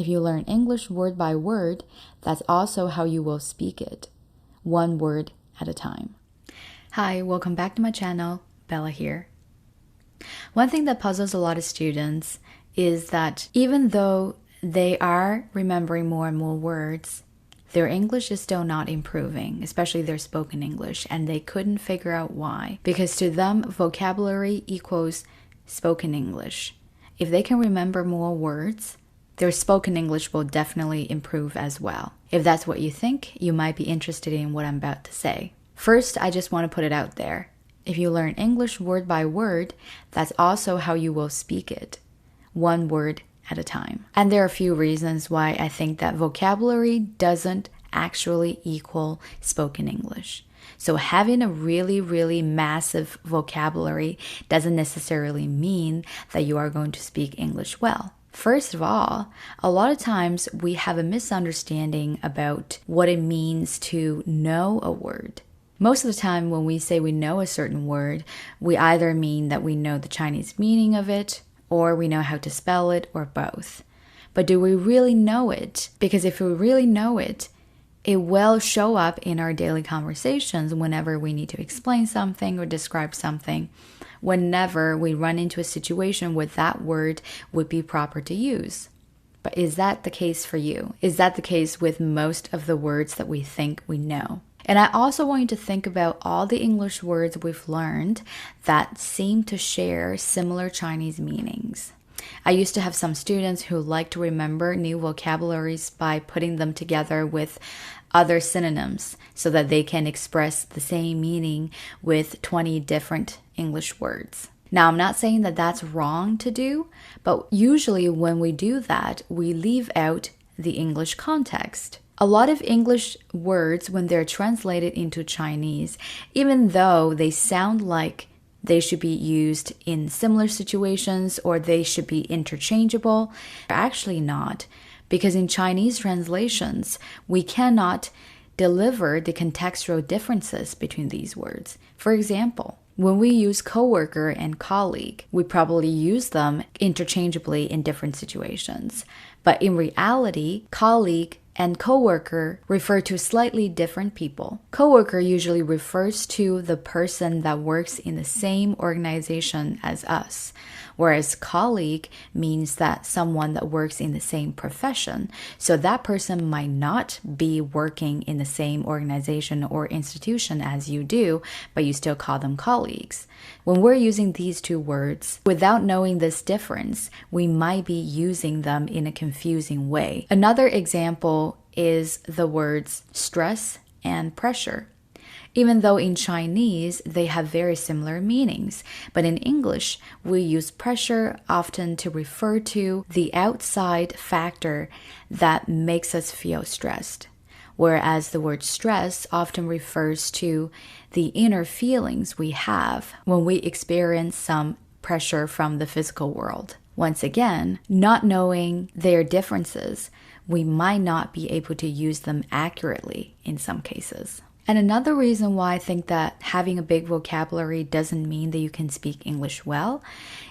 If you learn English word by word, that's also how you will speak it, one word at a time. Hi, welcome back to my channel. Bella here. One thing that puzzles a lot of students is that even though they are remembering more and more words, their English is still not improving, especially their spoken English, and they couldn't figure out why. Because to them, vocabulary equals spoken English. If they can remember more words, their spoken English will definitely improve as well. If that's what you think, you might be interested in what I'm about to say. First, I just want to put it out there. If you learn English word by word, that's also how you will speak it, one word at a time. And there are a few reasons why I think that vocabulary doesn't actually equal spoken English. So having a really, really massive vocabulary doesn't necessarily mean that you are going to speak English well. First of all, a lot of times we have a misunderstanding about what it means to know a word. Most of the time when we say we know a certain word, we either mean that we know the Chinese meaning of it, or we know how to spell it, or both. But do we really know it? Because if we really know it, it will show up in our daily conversations whenever we need to explain something or describe something, whenever we run into a situation where that word would be proper to use. But is that the case for you? Is that the case with most of the words that we think we know? And I also want you to think about all the English words we've learned that seem to share similar Chinese meanings. I used to have some students who like to remember new vocabularies by putting them together with other synonyms so that they can express the same meaning with 20 different English words. Now, I'm not saying that that's wrong to do, but usually when we do that, we leave out the English context. A lot of English words, when they're translated into Chinese, even though they sound like they should be used in similar situations or they should be interchangeable, they're actually not. Because in Chinese translations, we cannot deliver the contextual differences between these words. For example, when we use coworker and colleague, we probably use them interchangeably in different situations. But in reality, colleague and coworker refer to slightly different people. Coworker usually refers to the person that works in the same organization as us, whereas colleague means that someone that works in the same profession. So that person might not be working in the same organization or institution as you do, but you still call them colleagues. When we're using these two words, without knowing this difference, we might be using them in a confusing way. Another example is the words stress and pressure. Even though in Chinese they have very similar meanings, but in English we use pressure often to refer to the outside factor that makes us feel stressed, whereas the word stress often refers to the inner feelings we have when we experience some pressure from the physical world. Once again, not knowing their differences, we might not be able to use them accurately in some cases. And another reason why I think that having a big vocabulary doesn't mean that you can speak English well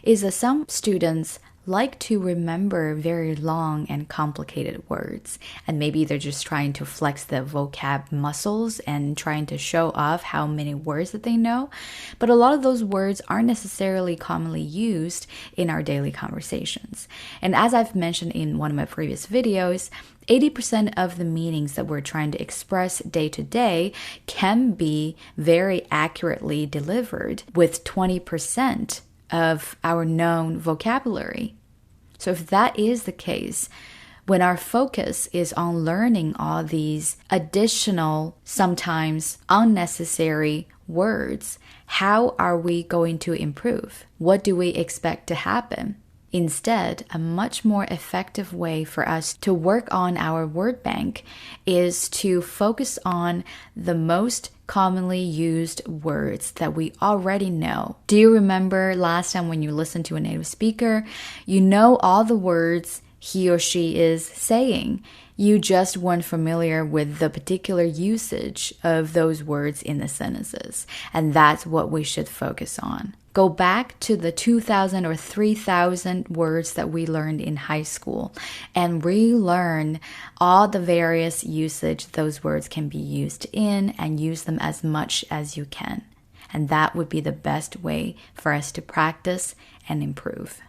is that some students like to remember very long and complicated words, and maybe they're just trying to flex the vocab muscles and trying to show off how many words that they know. But a lot of those words aren't necessarily commonly used in our daily conversations. And as I've mentioned in one of my previous videos, 80% of the meanings that we're trying to express day to day can be very accurately delivered with 20% of our known vocabulary. So if that is the case, when our focus is on learning all these additional, sometimes unnecessary words, how are we going to improve? What do we expect to happen? Instead, a much more effective way for us to work on our word bank is to focus on the most commonly used words that we already know. Do you remember last time when you listened to a native speaker, you know all the words he or she is saying. You just weren't familiar with the particular usage of those words in the sentences. And that's what we should focus on. Go back to the 2,000 or 3,000 words that we learned in high school and relearn all the various usage those words can be used in and use them as much as you can. And that would be the best way for us to practice and improve.